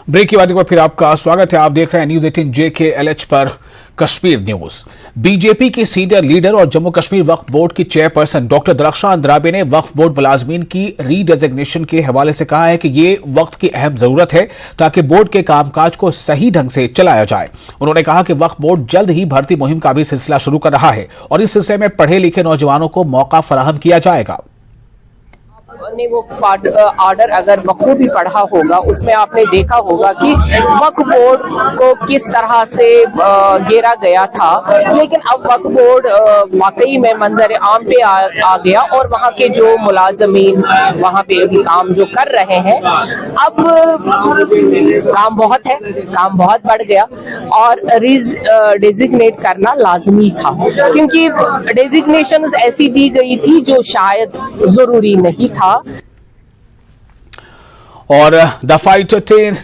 Break के बाद एक बार फिर आपका स्वागत है। आप देख रहे हैं न्यूज 18 JKLH पर कश्मीर न्यूज। बीजेपी के सीनियर लीडर और जम्मू कश्मीर वक्फ बोर्ड की चेयरपर्सन डॉक्टर दरख्शान अंद्राबी ने वक्फ बोर्ड मुलाजमीन की रीडेजिग्नेशन के हवाले से कहा है कि ये वक्त की अहम जरूरत है ताकि बोर्ड के कामकाज को सही ढंग से चलाया जाए। उन्होंने कहा कि वक्फ बोर्ड जल्द ही भर्ती मुहिम का भी सिलसिला शुरू कर रहा है और इस सिलसिले में पढ़े लिखे नौजवानों को मौका फराहम किया जाएगा। ने वो ऑर्डर अगर बखूबी पढ़ा होगा, उसमें आपने देखा होगा कि वक्फ बोर्ड को किस तरह से घेरा गया था, लेकिन अब वक्फ बोर्ड वाकई में मंजर आम पे आ गया और वहाँ के जो मुलाजमीन वहाँ पे अभी काम जो कर रहे हैं, अब काम बहुत है, काम बहुत बढ़ गया और डेजिग्नेट करना लाजमी था, क्योंकि डेजिग्नेशन ऐसी दी गई थी जो शायद जरूरी नहीं था। और the fight 10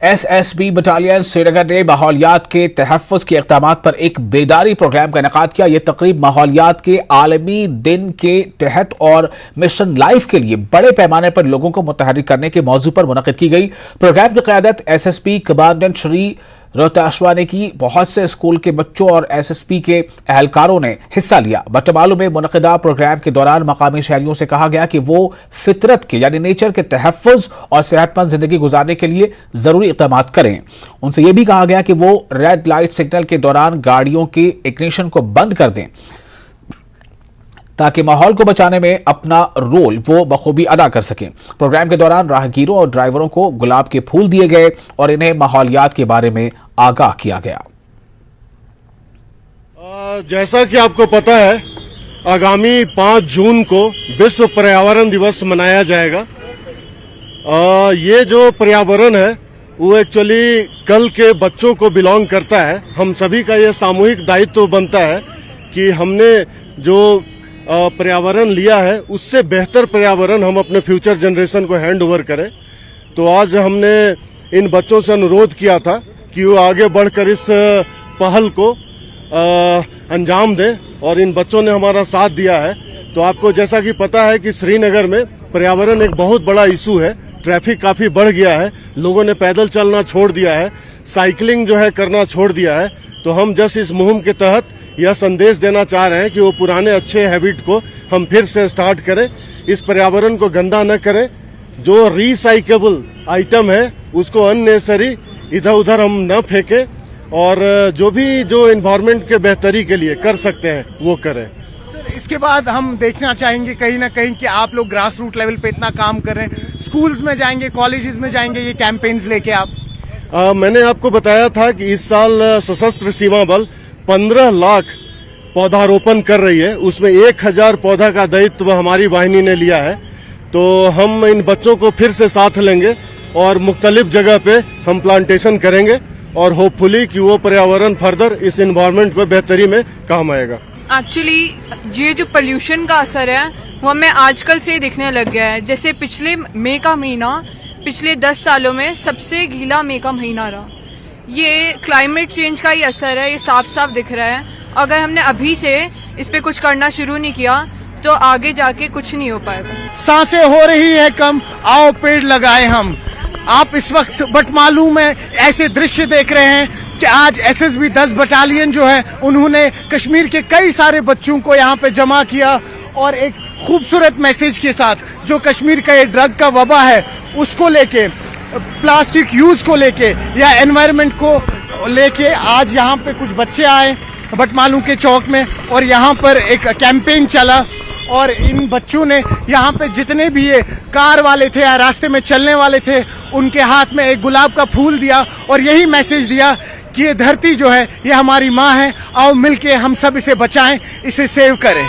SSB battalion Srinagar ने माहौलियात के तहफ़्फ़ुज़ के इक़दामात पर एक बेदारी प्रोग्राम का इनेकाद किया। यह तकरीब माहौलियात के आलमी दिन के तहत और मिशन लाइफ के लिए बड़े पैमाने पर लोगों को मुतहर्रिक करने के मौजू पर मुनक़िद की गई। प्रोग्राम की क़यादत SSP कमांडेंट श्री रोहताशवा ने की। बहुत से स्कूल के बच्चों और SSP के अहलकारों ने हिस्सा लिया। बटमालू में मुनक़िदा प्रोग्राम के दौरान मकामी शहरियों से कहा गया कि वो फितरत के यानी नेचर के तहफ़्फ़ुज़ और सेहतमंद जिंदगी गुजारने के लिए जरूरी इक़दामात करें। उनसे यह भी कहा गया कि वो रेड लाइट सिग्नल के दौरान गाड़ियों के इग्निशन को बंद कर दें ताकि माहौल को बचाने में अपना रोल वो बखूबी अदा कर सकें। प्रोग्राम के दौरान राहगीरों और ड्राइवरों को गुलाब के फूल दिए गए और इन्हें माहौलियात के बारे में आगाह किया गया। जैसा कि आपको पता है, आगामी 5 जून को विश्व पर्यावरण दिवस मनाया जाएगा। ये जो पर्यावरण है वो एक्चुअली कल के बच्चों को बिलोंग करता है। हम सभी का ये सामूहिक दायित्व बनता है कि हमने जो पर्यावरण लिया है उससे बेहतर पर्यावरण हम अपने फ्यूचर जनरेशन को हैंड ओवर करें। तो आज हमने इन बच्चों से अनुरोध किया था कि वो आगे बढ़कर इस पहल को अंजाम दें और इन बच्चों ने हमारा साथ दिया है। तो आपको जैसा कि पता है कि श्रीनगर में पर्यावरण एक बहुत बड़ा इशू है। ट्रैफिक काफी बढ़ गया है, लोगों ने पैदल चलना छोड़ दिया है, साइकिलिंग जो है करना छोड़ दिया है। तो हम जस्ट इस मुहिम के तहत यह संदेश देना चाह रहे हैं कि वो पुराने अच्छे हैबिट को हम फिर से स्टार्ट करें, इस पर्यावरण को गंदा न करें। जो रिसाइकेबल आइटम है उसको अननेसेसरी इधर उधर हम न फेंकें और जो एनवायरनमेंट के बेहतरी के लिए कर सकते हैं वो करें। इसके बाद हम देखना चाहेंगे कहीं ना कहीं कि आप लोग ग्रास रूट लेवल पे इतना काम कर रहे हैं, स्कूल्स में जाएंगे, कॉलेजेस में जाएंगे, ये कैंपेन्स लेके आप। मैंने आपको बताया था कि इस साल सशस्त्र सीमा बल 15 लाख पौधारोपण कर रही है, उसमें 1000 पौधा का दायित्व हमारी वाहिनी ने लिया है। तो हम इन बच्चों को फिर से साथ लेंगे और मुख्तलिफ जगह पे हम प्लांटेशन करेंगे और होपफुली कि वो पर्यावरण फर्दर इस एनवायरनमेंट को बेहतरी में काम आएगा। एक्चुअली ये जो पोल्यूशन का असर है वो हमें आजकल से दिखने लग गया है। जैसे पिछले मई का महीना पिछले 10 सालों में सबसे गीला मई का महीना रहा। ये क्लाइमेट चेंज का ही असर है, ये साफ साफ दिख रहा है। अगर हमने अभी से इस पे कुछ करना शुरू नहीं किया तो आगे जाके कुछ नहीं हो पाएगा। सांसें हो रही है कम, आओ पेड़ लगाए हम। आप इस वक्त बटमालू में ऐसे दृश्य देख रहे हैं कि आज SSB 10 बटालियन जो है उन्होंने कश्मीर के कई सारे बच्चों को यहाँ पे जमा किया और एक खूबसूरत मैसेज के साथ जो कश्मीर का ये ड्रग का वबा है उसको लेके, प्लास्टिक यूज को लेके या एनवायरनमेंट को लेके आज यहाँ पे कुछ बच्चे आए बटमालू के चौक में और यहाँ पर एक कैंपेन चला और इन बच्चों ने यहाँ पे जितने भी ये कार वाले थे या रास्ते में चलने वाले थे उनके हाथ में एक गुलाब का फूल दिया और यही मैसेज दिया कि ये धरती जो है ये हमारी माँ है, आओ मिलके हम सब इसे बचाएं, इसे सेव करें।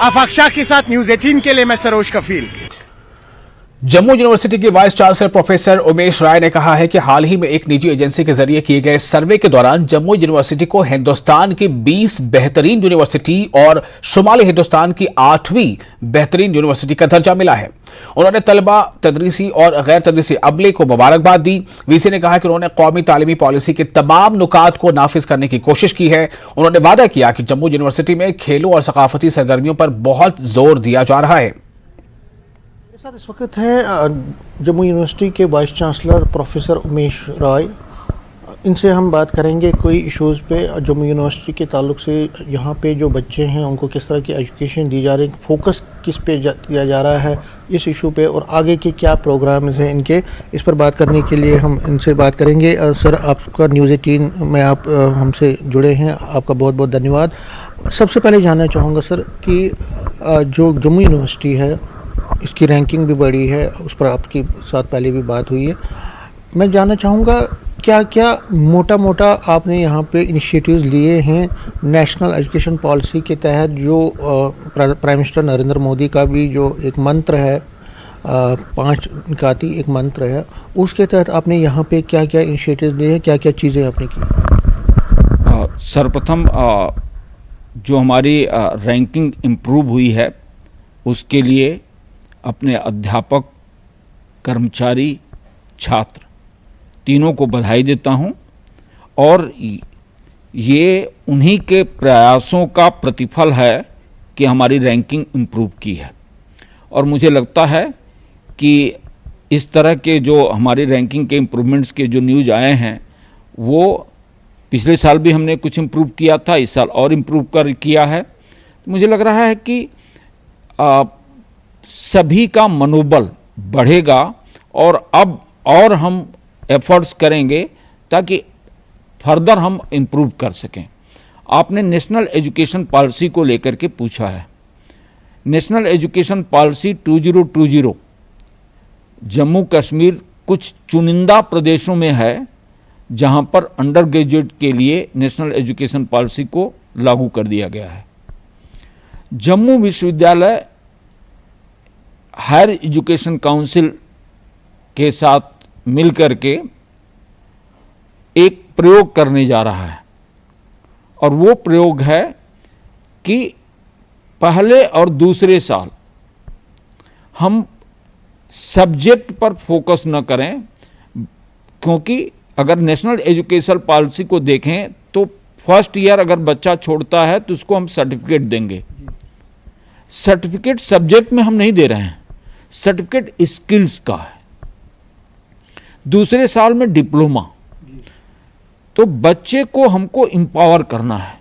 आफाक शाह के साथ न्यूज 18 के लिए मैं सरोज कफील। जम्मू यूनिवर्सिटी के वाइस चांसलर प्रोफेसर उमेश राय ने कहा है कि हाल ही में एक निजी एजेंसी के जरिए किए गए सर्वे के दौरान जम्मू यूनिवर्सिटी को हिंदुस्तान की 20 बेहतरीन यूनिवर्सिटी और शुमाली हिंदुस्तान की 8वीं बेहतरीन यूनिवर्सिटी का दर्जा मिला है। उन्होंने तलबा, तदरीसी और गैर तदरीसी अमले को मुबारकबाद दी। वीसी ने कहा कि उन्होंने कौमी तालीमी पॉलिसी के तमाम नुकात को नाफिज करने की कोशिश की है। उन्होंने वादा किया कि जम्मू यूनिवर्सिटी में खेलों और सकाफती सरगर्मियों पर बहुत जोर दिया जा रहा है। साथ इस वक्त हैं जम्मू यूनिवर्सिटी के vice chancellor professor Umesh Roy. इनसे हम बात करेंगे कोई इश्यूज़ पे जम्मू यूनिवर्सिटी के ताल्लुक से, यहाँ पे जो बच्चे हैं उनको किस तरह की एजुकेशन दी जा रही है, फोकस किस पे किया जा रहा है इस इशू पे, और आगे के क्या प्रोग्राम्स हैं इनके। इस पर बात करने के लिए हम इनसे बात करेंगे। सर, आपका न्यूज़ 18 में आप हमसे जुड़े हैं, आपका बहुत बहुत धन्यवाद। सबसे पहले जानना चाहूँगा सर कि जो जम्मू यूनिवर्सिटी है इसकी रैंकिंग भी बड़ी है, उस पर आपकी साथ पहले भी बात हुई है। मैं जानना चाहूँगा क्या क्या मोटा मोटा आपने यहाँ पे इनिशिएटिव्स लिए हैं नेशनल एजुकेशन पॉलिसी के तहत, जो प्राइम मिनिस्टर नरेंद्र मोदी का भी जो एक मंत्र है 5 निकाती एक मंत्र है, उसके तहत आपने यहाँ पे क्या क्या इनिशिएटिव्स लिए हैं, क्या क्या चीज़ें आपने की? सर्वप्रथम जो हमारी रैंकिंग इम्प्रूव हुई है उसके लिए अपने अध्यापक, कर्मचारी, छात्र तीनों को बधाई देता हूं, और ये उन्हीं के प्रयासों का प्रतिफल है कि हमारी रैंकिंग इम्प्रूव की है। और मुझे लगता है कि इस तरह के जो हमारी रैंकिंग के इम्प्रूवमेंट्स के जो न्यूज़ आए हैं वो पिछले साल भी हमने कुछ इम्प्रूव किया था, इस साल और इम्प्रूव किया है। मुझे लग रहा है कि सभी का मनोबल बढ़ेगा और अब और हम एफर्ट्स करेंगे ताकि फर्दर हम इम्प्रूव कर सकें। आपने नेशनल एजुकेशन पॉलिसी को लेकर के पूछा है। National education policy 2020 Jammu Kashmir कुछ चुनिंदा प्रदेशों में है जहां पर अंडर ग्रेजुएट के लिए नेशनल एजुकेशन पॉलिसी को लागू कर दिया गया है। जम्मू विश्वविद्यालय हायर एजुकेशन काउंसिल के साथ मिलकर के एक प्रयोग करने जा रहा है, और वो प्रयोग है कि पहले और दूसरे साल हम सब्जेक्ट पर फोकस न करें, क्योंकि अगर नेशनल एजुकेशन पॉलिसी को देखें तो फर्स्ट ईयर अगर बच्चा छोड़ता है तो उसको हम सर्टिफिकेट देंगे। सर्टिफिकेट सब्जेक्ट में हम नहीं दे रहे हैं, सर्टिफिकेट स्किल्स का है। दूसरे साल में डिप्लोमा। तो बच्चे को हमको एम्पावर करना है।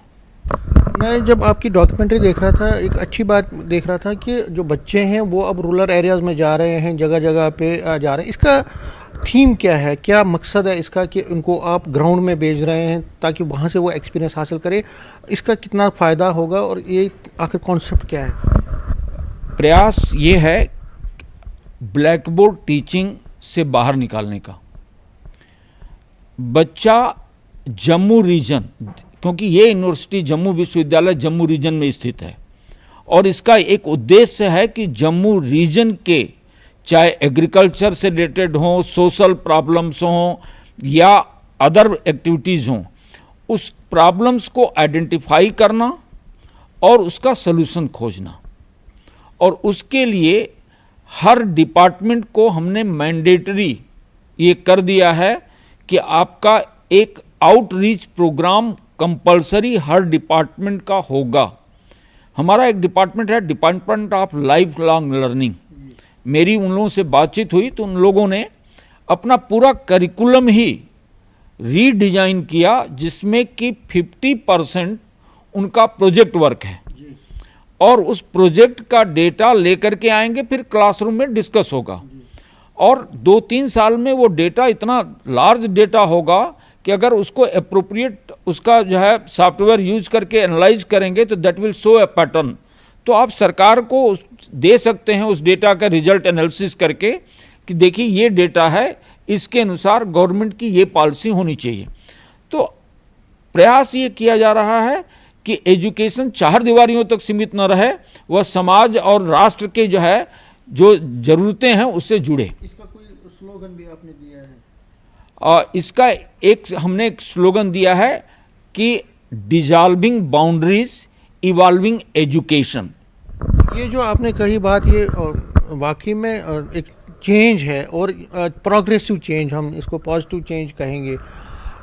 मैं जब आपकी डॉक्यूमेंट्री देख रहा था, एक अच्छी बात देख रहा था कि जो बच्चे हैं वो अब रूरल एरियाज़ में जा रहे हैं, जगह जगह पे जा रहे हैं। इसका थीम क्या है, क्या मकसद है इसका कि उनको आप ग्राउंड में भेज रहे हैं ताकि वहाँ से वो एक्सपीरियंस हासिल करें? इसका कितना फ़ायदा होगा और ये आखिर कॉन्सेप्ट क्या है? प्रयास ये है ब्लैक बोर्ड टीचिंग से बाहर निकालने का। बच्चा जम्मू रीजन, क्योंकि ये यूनिवर्सिटी जम्मू विश्वविद्यालय जम्मू रीजन में स्थित है, और इसका एक उद्देश्य है कि जम्मू रीजन के चाहे एग्रीकल्चर से रिलेटेड हों, सोशल प्रॉब्लम्स हों या अदर एक्टिविटीज़ हों, उस प्रॉब्लम्स को आइडेंटिफाई करना और उसका सलूशन खोजना। और उसके लिए हर डिपार्टमेंट को हमने मैंडेटरी ये कर दिया है कि आपका एक आउटरीच प्रोग्राम कंपलसरी हर डिपार्टमेंट का होगा। हमारा एक डिपार्टमेंट है department of life long learning. मेरी उन लोगों से बातचीत हुई तो उन लोगों ने अपना पूरा करिकुलम ही रीडिजाइन किया, जिसमें कि 50% उनका प्रोजेक्ट वर्क है, और उस प्रोजेक्ट का डेटा लेकर के आएंगे, फिर क्लासरूम में डिस्कस होगा। और 2-3 साल में वो डेटा इतना लार्ज डेटा होगा कि अगर उसको एप्रोप्रिएट उसका जो है सॉफ्टवेयर यूज करके एनालाइज करेंगे तो that will show A pattern. तो आप सरकार को दे सकते हैं उस डेटा का रिजल्ट एनालिसिस करके कि देखिए ये डेटा है, इसके अनुसार गवर्नमेंट की ये पॉलिसी होनी चाहिए। तो प्रयास ये किया जा रहा है कि एजुकेशन चार दीवारियों तक सीमित न रहे, वह समाज और राष्ट्र के जो है जो जरूरतें हैं उससे जुड़े। इसका कोई स्लोगन भी आपने दिया है? इसका एक हमने एक स्लोगन दिया है कि डिसॉल्विंग बाउंड्रीज इवॉल्विंग एजुकेशन। ये जो आपने कही बात, ये वाकई में एक चेंज है और प्रोग्रेसिव चेंज, हम इसको पॉजिटिव चेंज कहेंगे।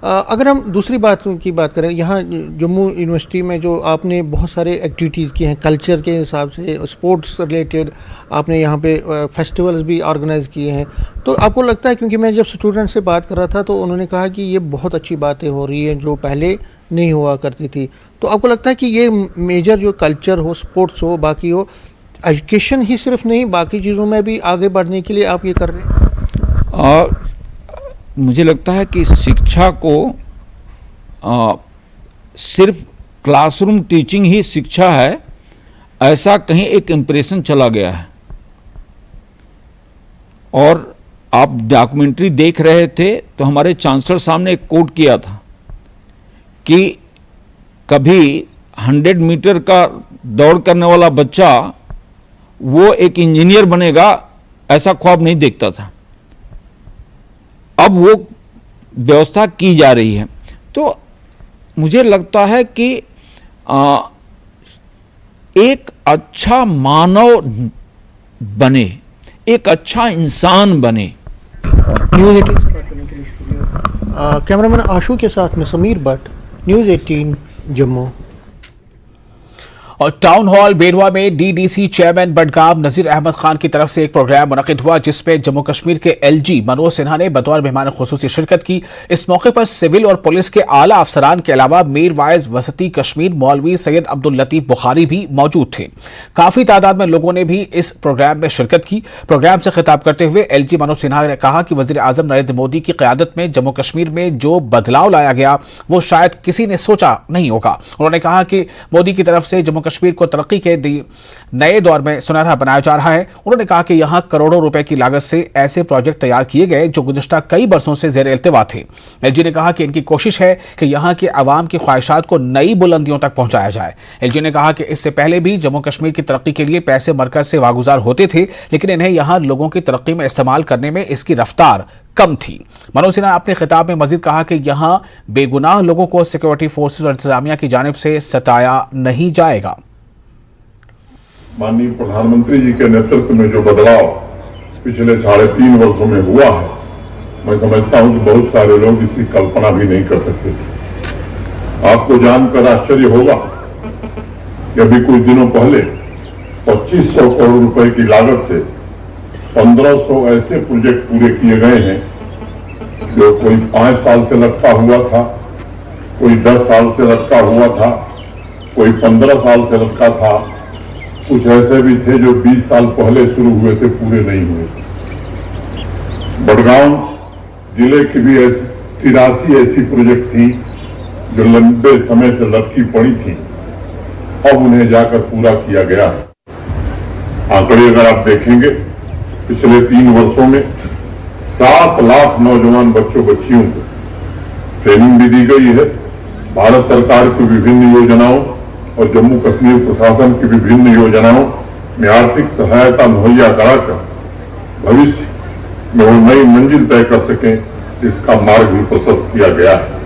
अगर हम दूसरी बात की बात करें, यहाँ जम्मू यूनिवर्सिटी में जो आपने बहुत सारे एक्टिविटीज़ किए हैं कल्चर के हिसाब से, स्पोर्ट्स रिलेटेड, आपने यहाँ पे फेस्टिवल्स भी ऑर्गेनाइज़ किए हैं, तो आपको लगता है, क्योंकि मैं जब स्टूडेंट से बात कर रहा था तो उन्होंने कहा कि ये बहुत अच्छी बातें हो रही हैं जो पहले नहीं हुआ करती थी, तो आपको लगता है कि ये मेजर जो कल्चर हो, स्पोर्ट्स हो, बाकी हो, एजुकेशन ही सिर्फ नहीं बाकी चीज़ों में भी आगे बढ़ने के लिए आप ये कर रहे हैं? मुझे लगता है कि शिक्षा को सिर्फ क्लासरूम टीचिंग ही शिक्षा है, ऐसा कहीं एक इम्प्रेशन चला गया है। और आप डॉक्यूमेंट्री देख रहे थे तो हमारे चांसलर साहब ने एक कोट किया था कि कभी 100 मीटर का दौड़ करने वाला बच्चा वो एक इंजीनियर बनेगा ऐसा ख्वाब नहीं देखता था। अब वो व्यवस्था की जा रही है, तो मुझे लगता है कि एक अच्छा मानव बने, एक अच्छा इंसान बने। न्यूज़ 18 से बात करने के लिए शुक्रिया। कैमरामैन आशू के साथ में समीर भट्ट, न्यूज़ 18 जम्मू। और टाउन हॉल बेरवा में डीडीसी चेयरमैन बडगाम नजीर अहमद खान की तरफ से एक प्रोग्राम मुनक़िद हुआ जिसमें जम्मू कश्मीर के एलजी मनोज सिन्हा ने बतौर मेहमान खुसूसी शिरकत की। इस मौके पर सिविल और पुलिस के आला अफसरान के अलावा मीर वाइज वसती कश्मीर मौलवी सैयद अब्दुल लतीफ बुखारी भी मौजूद थे। काफी तादाद में लोगों ने भी इस प्रोग्राम में शिरकत की। प्रोग्राम से खिताब करते हुए एलजी मनोज सिन्हा ने कहा कि वजीर आजम नरेंद्र मोदी की क़यादत में जम्मू कश्मीर में जो बदलाव लाया गया वो शायद किसी ने सोचा नहीं होगा। उन्होंने कहा कि मोदी की तरफ से जम्मू कश्मीर को तरक्की के नए दौर में सुनहरा बनाया जा रहा है। उन्होंने कहा कि यहां करोड़ों रुपए की लागत से ऐसे प्रोजेक्ट तैयार किए गए जो गुज़िश्ता कई बरसों से ज़ेर इल्तिवा थे। एलजी ने कहा कि इनकी कोशिश है कि यहां के अवाम की ख्वाहिशात को नई बुलंदियों तक पहुंचाया जाए। एलजी ने कहा कि इससे पहले भी जम्मू कश्मीर की तरक्की के लिए पैसे मरकज से वागुजार होते थे, लेकिन इन्हें यहां लोगों की तरक्की में इस्तेमाल करने में इसकी रफ्तार कम थी। मनोज सिन्हा अपने खिताब में मजीद कहा कि यहां बेगुनाह लोगों को सिक्योरिटी फोर्सेज और इंतजामिया की जानिब से सताया नहीं जाएगा। माननीय प्रधानमंत्री जी के नेतृत्व में जो बदलाव पिछले 3.5 वर्षों में हुआ है, मैं समझता हूं कि बहुत सारे लोग इसकी कल्पना भी नहीं कर सकते थे। आपको जानकर आश्चर्य होगा कि अभी कुछ दिनों पहले 2500 करोड़ रुपए की लागत से 1500 ऐसे प्रोजेक्ट पूरे किए गए हैं जो कोई 5 साल से लटका हुआ था, कोई 10 साल से लटका हुआ था, कोई 15 साल से लटका था, कुछ ऐसे भी थे जो 20 साल पहले शुरू हुए थे, पूरे नहीं हुए। बडगाम जिले की भी 83 ऐसी प्रोजेक्ट थी जो लंबे समय से लटकी पड़ी थी, अब उन्हें जाकर पूरा किया गया है। आंकड़े अगर आप देखेंगे, पिछले 3 वर्षों में 7 लाख नौजवान बच्चों बच्चियों को ट्रेनिंग भी दी गई है। भारत सरकार की विभिन्न योजनाओं और जम्मू कश्मीर प्रशासन की विभिन्न योजनाओं में आर्थिक सहायता मुहैया कराकर भविष्य में वो नई मंजिल तय कर सकें, इसका मार्ग भी प्रशस्त किया गया है।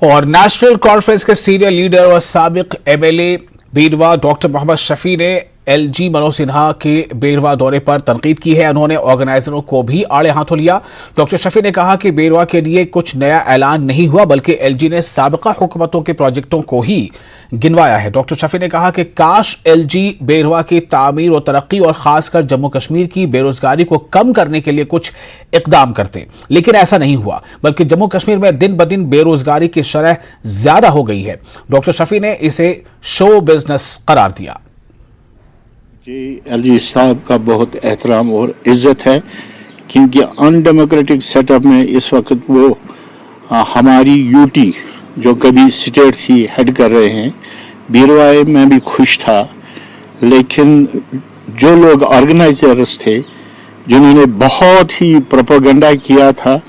और नेशनल कॉन्फ्रेंस के सीनियर लीडर और साबिक एमएलए बेरवा डॉक्टर मोहम्मद शफी ने एलजी मनोज सिन्हा के बेरवा दौरे पर तनकीद की है। उन्होंने ऑर्गेनाइजरों को भी आड़े हाथों लिया। डॉक्टर शफी ने कहा कि बेरवा के लिए कुछ नया ऐलान नहीं हुआ, बल्कि एलजी ने साबिका हुकूमतों के प्रोजेक्टों को ही गिनवाया है। डॉक्टर शफी ने कहा कि काश एलजी बेरवा की तामीर और तरक्की और खासकर जम्मू कश्मीर की बेरोजगारी को कम करने के लिए कुछ इकदाम करते, लेकिन ऐसा नहीं हुआ, बल्कि जम्मू कश्मीर में दिन ब दिन बेरोजगारी की शरह ज्यादा हो गई है। डॉक्टर शफी ने इसे शो बिजनेस करार दिया। जी, एलजी साहब का बहुत एहतराम और इज्जत है, क्योंकि अनडेमोक्रेटिक सेटअप में इस वक्त वो हमारी यूटी जो कभी स्टेट थी हेड कर रहे हैं। बीरवाए में भी खुश था, लेकिन जो लोग ऑर्गेनाइजर्स थे जिन्होंने बहुत ही प्रोपेगेंडा किया था,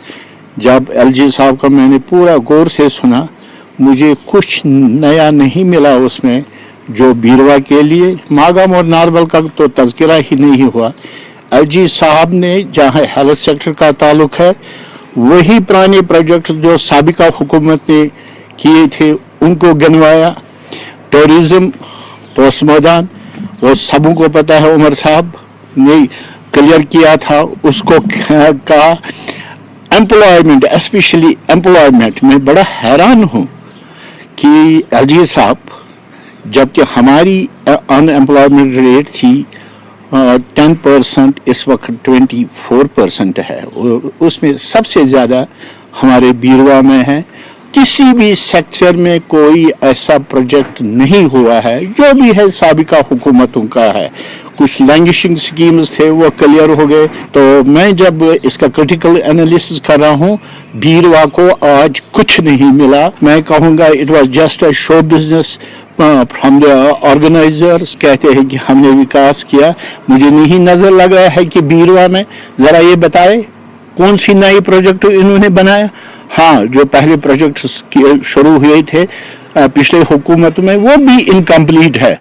जब एलजी साहब का मैंने पूरा गौर से सुना, मुझे कुछ नया नहीं मिला उसमें जो बीरवा के लिए। मागाम और नारबल का तो तज़किरा ही नहीं हुआ। एलजी साहब ने जहाँ हेल्थ सेक्टर का ताल्लुक है, वही पुराने प्रोजेक्ट जो साबिका हुकूमत ने किए थे उनको गिनवाया। टूरिज्म, पोस्ट मैदान, वो सबों को पता है, उमर साहब ने क्लियर किया था, उसको कहा। एम्प्लॉयमेंट, स्पेशली एम्प्लॉयमेंट में बड़ा हैरान हूं कि एलजी साहब, जबकि हमारी अनएम्प्लॉयमेंट रेट थी 10%, इस वक्त 24% है, और उसमें सबसे ज़्यादा हमारे बीरवा में है। किसी भी सेक्टर में कोई ऐसा प्रोजेक्ट नहीं हुआ है, जो भी है साबिका हुकूमतों का है। कुछ लैंग्विशिंग स्कीम्स थे वो क्लियर हो गए। तो मैं जब इसका क्रिटिकल एनालिसिस कर रहा हूँ, बीरवा को आज कुछ नहीं मिला। मैं कहूँगा it was just a show business from the organisers. कहते हैं कि हमने विकास किया, मुझे नहीं नजर लग रहा है कि बीरवा में। जरा ये बताए कौन सी नई प्रोजेक्ट इन्होंने बनाया? हाँ, जो पहले प्रोजेक्ट शुरू हुए थे पिछले हुकूमत में, वो भी इनकम्प्लीट है।